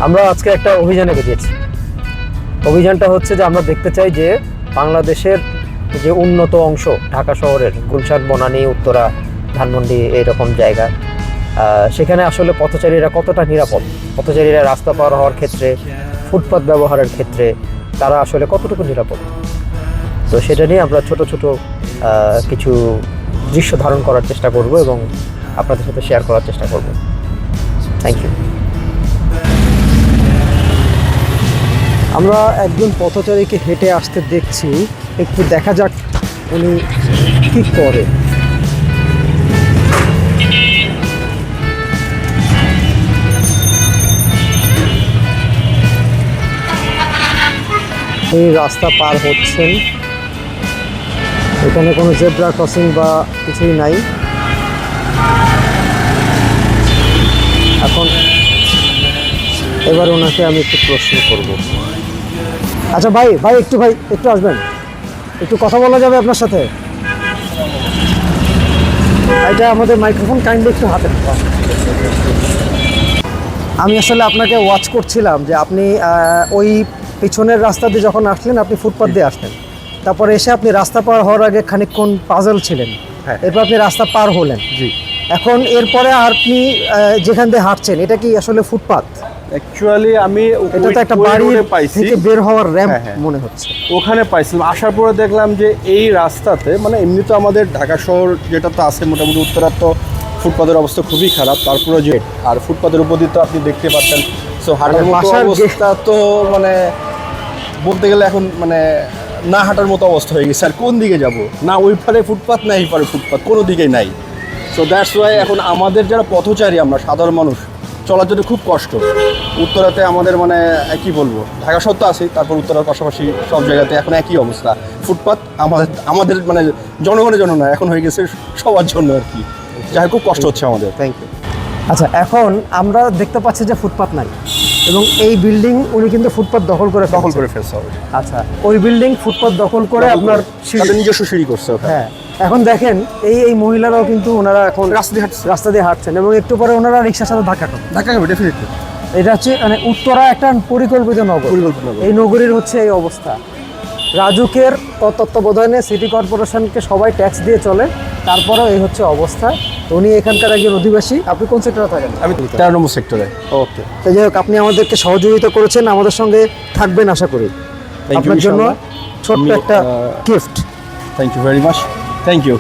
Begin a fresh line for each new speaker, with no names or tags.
আমরা আজকে একটা অভিযানে বেরিয়েছি। অভিযানটা হচ্ছে যে আমরা দেখতে চাই যে বাংলাদেশের যে উন্নত অংশ ঢাকা শহরের গুলশান, বনানী, উত্তরা, ধানমন্ডি এরকম জায়গা, সেখানে আসলে পথচারীরা কতটা নিরাপদ, পথচারীরা রাস্তা পার হওয়ার ক্ষেত্রে, ফুটপাত ব্যবহারের ক্ষেত্রে তারা আসলে কতটুকু নিরাপদ। তো সেটা নিয়ে আমরা ছোট ছোট কিছু দৃশ্য ধারণ করার চেষ্টা করব এবং আপনাদের সাথে শেয়ার করার চেষ্টা করব। Thank you. আমরা একজন পথচারীকে হেঁটে আসতে দেখছি, একটু দেখা যাক উনি কি করে। এই রাস্তা পার হচ্ছেন, এখানে কোনো জেব্রা ক্রসিং বা কিছুই নাই। এখন এবার ওনাকে আমি একটু প্রশ্ন করব। আচ্ছা ভাই একটু আসবেন, একটু কথা বলা যাবে আপনার সাথে? এটা আমাদের মাইক্রোফোন কাইন্ডলি একটু হাতে। আমি আসলে আপনাকে ওয়াচ করছিলাম যে আপনি ওই পিছনের রাস্তা দিয়ে যখন আসলেন, আপনি ফুটপাথ দিয়ে আসলেন, তারপরে এসে আপনি রাস্তা পার হওয়ার আগে খানিকক্ষণ পাজল ছিলেন, এরপর আপনি রাস্তা পার হলেন।
জি।
এখন এরপরে আপনি যেখান দিয়ে হাঁটছেন, এটা কি আসলে ফুটপাথ?
অ্যাকচুয়ালি আমি
এটা তো একটা বাড়ি থেকে বের হওয়ার র্যাম্প মনে হচ্ছে।
ওখানে পাইছিলাম, আসার পরে দেখলাম যে এই রাস্তাতে মানে এমনি তো আমাদের ঢাকা শহর যেটা তো আছে মোটামুটি উত্তরার তো ফুটপাতের অবস্থা খুবই খারাপ, তারপরে যে আর ফুটপাতের উপর দিয়ে তো আপনি দেখতে পাচ্ছেন। সো হাঁটার মতো অবস্থা তো মানে বলতে গেলে এখন মানে না হাঁটার মতো অবস্থা হয়ে গেছে। আর কোন দিকে যাব? না ওই পারে ফুটপাত না এই পারে ফুটপাত, কোনো দিকেই নাই। সো দ্যাটস ওয়াই এখন আমাদের যারা পথচারী, আমরা সাধারণ মানুষ, চলার জন্য খুব কষ্ট। উত্তরাতে আমাদের মানে কি বলবো, ঢাকা শহর তো আছেই, তারপর উত্তরার পাশাপাশি সব জায়গাতে এখন একই অবস্থা। ফুটপাত আমাদের মানে জনগণের জন্য না, এখন হয়ে গেছে সবার জন্য আর কি। যাই খুব কষ্ট হচ্ছে আমাদের।
Thank you. আচ্ছা, এখন আমরা দেখতে পাচ্ছি যে ফুটপাত নাই এবং এই বিল্ডিং উনি কিন্তু ফুটপাত দখল করে
ফেলছে হবে।
আচ্ছা, ওই বিল্ডিং ফুটপাত দখল করে আপনার
নিজস্ব সিঁড়ি করছে।
হ্যাঁ, এখন দেখেন এই মহিলারাও কিন্তু ওনারা এখন রাস্তা দিয়ে হাঁটছেন এবং একটু পরে ওনারা রিক্সার সাথে ধাক্কা খাবে
ডেফিনেটলি।
এটা হচ্ছে মানে উত্তরা একটা পরিকল্পিত নগর, এই নগরীর হচ্ছে এই অবস্থা। রাজুকের তত্ত্বাবধানে সিটি কর্পোরেশনকে সবাই ট্যাক্স দিয়ে চলে, তারপরেও এই হচ্ছে অবস্থা। উনি এখানকার একজন অধিবাসী। আপনি কোন সেক্টরে থাকেন?
আমি 13 নম্বর সেক্টরে।
ওকে, তো যাই হোক, আপনি আমাদেরকে সহযোগিতা করেছেন, আমাদের সঙ্গে থাকবেন আশা করি। আপনার জন্য ছোট্ট একটা gift.
Thank you very much. Thank you.